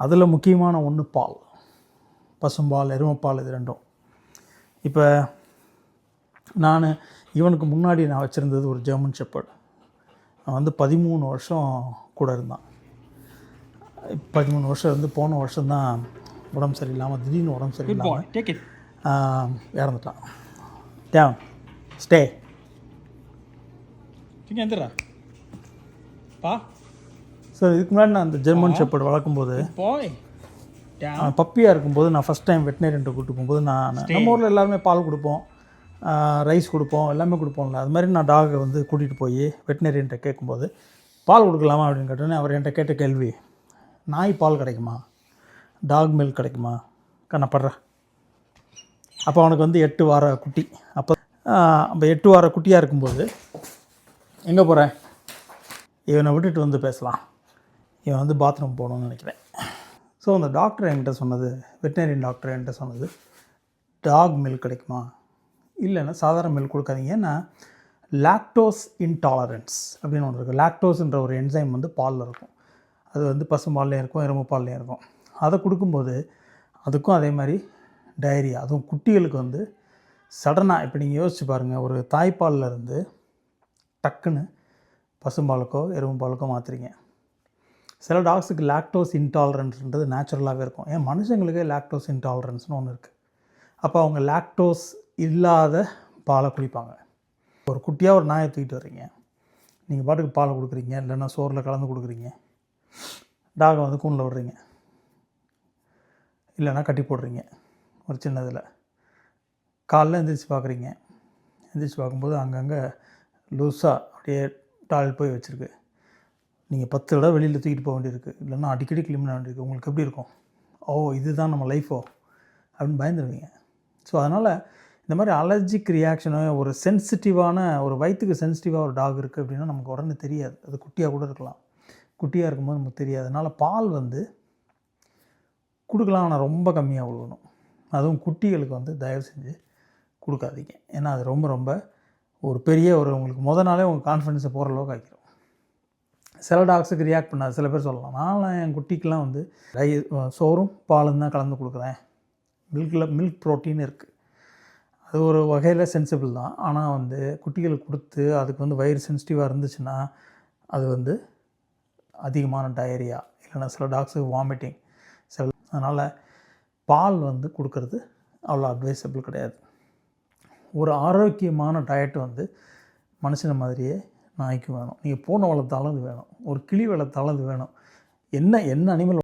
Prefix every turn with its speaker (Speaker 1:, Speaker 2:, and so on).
Speaker 1: அதில் முக்கியமான ஒன்று பால், பசும்பால், எருமைப்பால், இது ரெண்டும். இப்போ நான் இவனுக்கு முன்னாடி நான் வச்சுருந்தது ஒரு ஜெர்மன் ஷெப்பர்ட். அவன் வந்து 13 வருஷம் கூட இருந்தான். 13 வருஷம் இருந்து போன வருஷம்தான் உடம்பு சரியில்லாமல், திடீர்னு உடம்பு சரியில்லாமல் இறந்துட்டான். டேவன் ஸ்டே
Speaker 2: எந்திரா பா.
Speaker 1: சார், இதுக்கு முன்னாடி நான் அந்த ஜெர்மன் ஷெப்பர்ட் வளர்க்கும்போது, பப்பியாக இருக்கும்போது, நான் ஃபஸ்ட் டைம் வெட்டினரின்ட்டு கூப்பிட்டு போகும்போது, நம்ம ஊரில் எல்லாருமே பால் கொடுப்போம், ரைஸ் கொடுப்போம், எல்லாமே கொடுப்போம்ல. அது மாதிரி நான் டாகை வந்து கூட்டிகிட்டு போய் வெட்டினரின்ட்ட கேட்கும்போது, பால் கொடுக்கலாமா அப்படின்னு கேட்டோன்னே அவர் என்கிட்ட கேட்ட கேள்வி, நாய் பால் கிடைக்குமா, டாக் மில்க் கிடைக்குமா, கண்ணப்படுறேன். அப்போ அவனுக்கு வந்து 8 வார குட்டி. அப்போ 8 வார குட்டியாக இருக்கும்போது, எங்கே போகிறேன், இவனை விட்டுட்டு வந்து பேசலாம், இவன் வந்து பாத்ரூம் போகணுன்னு நினைக்கிறேன். ஸோ அந்த டாக்டர் என்கிட்ட சொன்னது, வெட்டினரின் டாக்டர் என்கிட்ட சொன்னது, டாக் மில்க் கிடைக்குமா, இல்லைன்னா சாதாரண மில்க் கொடுக்காதீங்க, ஏன்னா லாக்டோஸ் இன்டாலரன்ஸ் அப்படின்னு ஒன்று இருக்குது. லாக்டோஸ்ன்ற ஒரு என்சைம் வந்து பாலில் இருக்கும். அது வந்து பசும்பால்லையும் இருக்கும், எருமைப்பால்லையும் இருக்கும். அதை கொடுக்கும்போது அதுக்கும் அதே மாதிரி டயரியா, அதுவும் குட்டிகளுக்கு வந்து சடனாக, இப்போ நீங்கள் யோசிச்சு பாருங்கள், ஒரு தாய்ப்பாலில் இருந்து டக்குன்னு பசும்பாலுக்கோ எருமைப்பாலுக்கோ மாற்றுறீங்க. சில டாக்ஸுக்கு லாக்டோஸ் இன்டாலரன்ஸ்ன்றது நேச்சுரலாகவே இருக்கும். ஏன் மனுஷங்களுக்கே லாக்டோஸ் இன்டாலரன்ஸ்னு ஒன்று இருக்குது. அப்போ அவங்க லாக்டோஸ் இல்லாத பாலை குடிப்பாங்க. ஒரு குட்டியாக ஒரு நாயை தூக்கிட்டு வர்றீங்க, நீங்கள் பாட்டுக்கு பாலை கொடுக்குறீங்க, இல்லைன்னா சோறில் கலந்து கொடுக்குறீங்க, டாகை வந்து கூண்டில் விடுறீங்க, இல்லைன்னா கட்டி போடுறீங்க ஒரு சின்னதில். காலைல எந்திரிச்சு பார்க்குறீங்க, எந்திரிச்சு பார்க்கும்போது அங்கங்கே லூஸாக அப்படியே டாய்லெட் போய் வச்சுருக்கு. நீங்கள் 10 தடவை வெளியில் தூக்கிட்டு போக வேண்டியிருக்கு, இல்லைன்னா அடிக்கடி க்ளீன் பண்ண வேண்டியிருக்கு. உங்களுக்கு எப்படி இருக்கும்? ஓ, இதுதான் நம்ம லைஃபோ அப்படின்னு பயந்துருவீங்க. ஸோ அதனால் இந்த மாதிரி அலர்ஜிக் ரியாக்ஷனு, ஒரு சென்சிட்டிவான, ஒரு வயிற்றுக்கு சென்சிட்டிவாக ஒரு டாக் இருக்குது அப்படின்னா நமக்கு உடனே தெரியாது. அது குட்டியாக கூட இருக்கலாம். குட்டியாக இருக்கும்போது நமக்கு தெரியாது. அதனால் பால் வந்து கொடுக்கலாம், ஆனால் ரொம்ப கம்மியாக கொடுக்கணும். அதுவும் குட்டிகளுக்கு வந்து தயவு செஞ்சு கொடுக்காதீங்க. ஏன்னா அது ரொம்ப ரொம்ப ஒரு பெரிய உங்களுக்கு நாளே உங்கள் கான்ஃபிடென்ஸை போகிற அளவுக்கு ஆக்கிடும். சில டாக்ஸுக்கு ரியாக்ட் பண்ணாது. சில பேர் சொல்லலாம், நான் என் குட்டிக்கெலாம் வந்து சோறும் பாலும் தான் கலந்து கொடுக்குறேன், மில்க் ப்ரோட்டீன் இருக்குது, அது ஒரு வகையில் சென்சிபிள் தான். ஆனால் வந்து குட்டிகளுக்கு கொடுத்து அதுக்கு வந்து வயிறு சென்சிட்டிவாக இருந்துச்சுன்னா அது வந்து அதிகமான டயரியா, இல்லைன்னா சில டாக்ஸுக்கு வாமிட்டிங். அதனால் பால் வந்து கொடுக்கறது அவ்வளோ அட்வைசபிள் கிடையாது. ஒரு ஆரோக்கியமான டயட் வந்து மனுஷன மாதிரியே நாய்க்கு வேணும். நீங்கள் பூனை வளர்த்தாலும் அது வேணும், ஒரு கிளி வளர்த்தாலும் அது வேணும். என்ன அனிமல்